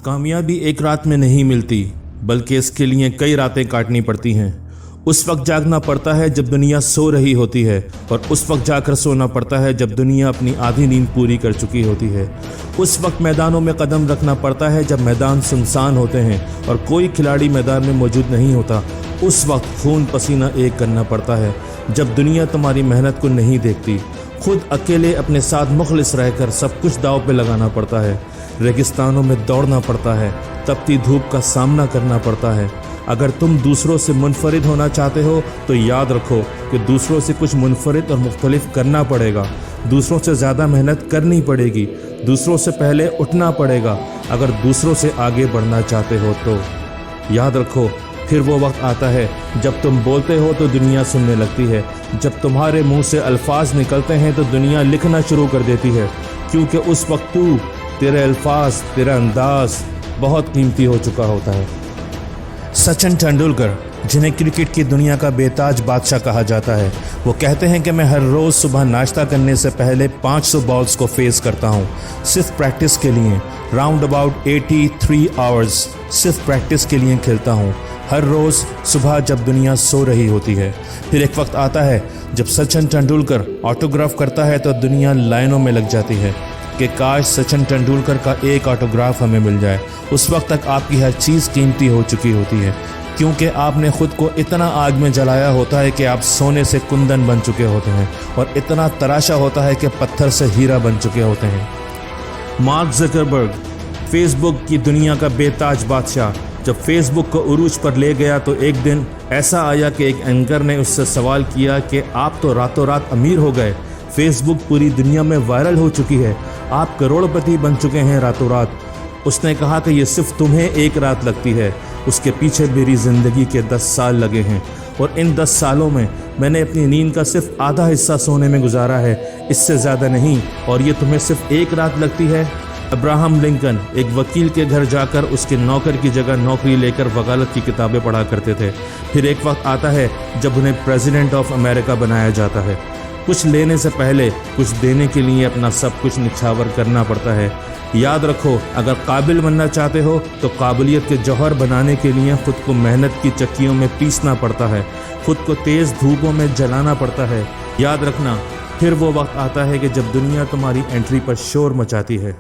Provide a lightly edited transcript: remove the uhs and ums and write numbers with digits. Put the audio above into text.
कामयाबी एक रात में नहीं मिलती, बल्कि इसके लिए कई रातें काटनी पड़ती हैं। उस वक्त जागना पड़ता है जब दुनिया सो रही होती है, और उस वक्त जाकर सोना पड़ता है जब दुनिया अपनी आधी नींद पूरी कर चुकी होती है। उस वक्त मैदानों में कदम रखना पड़ता है जब मैदान सुनसान होते हैं और कोई खिलाड़ी मैदान में मौजूद नहीं होता। उस वक्त खून पसीना एक करना पड़ता है जब दुनिया तुम्हारी मेहनत को नहीं देखती। खुद अकेले अपने साथ मुखलिस रहकर सब कुछ दांव पे लगाना पड़ता है। रेगिस्तानों में दौड़ना पड़ता है, तपती धूप का सामना करना पड़ता है। अगर तुम दूसरों से मुनफरिद होना चाहते हो तो याद रखो कि दूसरों से कुछ मुनफरिद और मुख्तलिफ करना पड़ेगा। दूसरों से ज़्यादा मेहनत करनी पड़ेगी, दूसरों से पहले उठना पड़ेगा अगर दूसरों से आगे बढ़ना चाहते हो तो। याद रखो, फिर वो वक्त आता है जब तुम बोलते हो तो दुनिया सुनने लगती है। जब तुम्हारे मुंह से अल्फाज निकलते हैं तो दुनिया लिखना शुरू कर देती है, क्योंकि उस वक्त तू, तेरे अल्फाज, तेरा अंदाज बहुत कीमती हो चुका होता है। सचिन तेंदुलकर, जिन्हें क्रिकेट की दुनिया का बेताज बादशाह कहा जाता है, वो कहते हैं कि मैं हर रोज़ सुबह नाश्ता करने से पहले 500 बॉल्स को फेस करता हूँ, सिर्फ प्रैक्टिस के लिए। राउंड अबाउट 83 आवर्स सिर्फ प्रैक्टिस के लिए खेलता हूँ, हर रोज़ सुबह जब दुनिया सो रही होती है। फिर एक वक्त आता है जब सचिन तेंदुलकर ऑटोग्राफ करता है तो दुनिया लाइनों में लग जाती है कि काश सचिन तेंदुलकर का एक ऑटोग्राफ हमें मिल जाए। उस वक्त तक आपकी हर चीज़ कीमती हो चुकी होती है, क्योंकि आपने खुद को इतना आग में जलाया होता है कि आप सोने से कुंदन बन चुके होते हैं, और इतना तराशा होता है कि पत्थर से हीरा बन चुके होते हैं। मार्क ज़करबर्ग, फेसबुक की दुनिया का बेताज बादशाह, जब फेसबुक को उरूज पर ले गया तो एक दिन ऐसा आया कि एक एंकर ने उससे सवाल किया कि आप तो रातों रात अमीर हो गए, फेसबुक पूरी दुनिया में वायरल हो चुकी है, आप करोड़पति बन चुके हैं रातों रात। उसने कहा कि ये सिर्फ तुम्हें एक रात लगती है, उसके पीछे मेरी ज़िंदगी के 10 साल लगे हैं, और इन 10 सालों में मैंने अपनी नींद का सिर्फ आधा हिस्सा सोने में गुजारा है, इससे ज़्यादा नहीं, और ये तुम्हें सिर्फ एक रात लगती है। अब्राहम लिंकन एक वकील के घर जाकर उसके नौकर की जगह नौकरी लेकर वकालत की किताबें पढ़ा करते थे। फिर एक वक्त आता है जब उन्हें प्रेसिडेंट ऑफ अमेरिका बनाया जाता है। कुछ लेने से पहले कुछ देने के लिए अपना सब कुछ निछावर करना पड़ता है। याद रखो, अगर काबिल बनना चाहते हो तो काबिलियत के जौहर बनाने के लिए खुद को मेहनत की चक्कियों में पीसना पड़ता है, खुद को तेज़ धूपों में जलाना पड़ता है। याद रखना, फिर वो वक्त आता है कि जब दुनिया तुम्हारी एंट्री पर शोर मचाती है।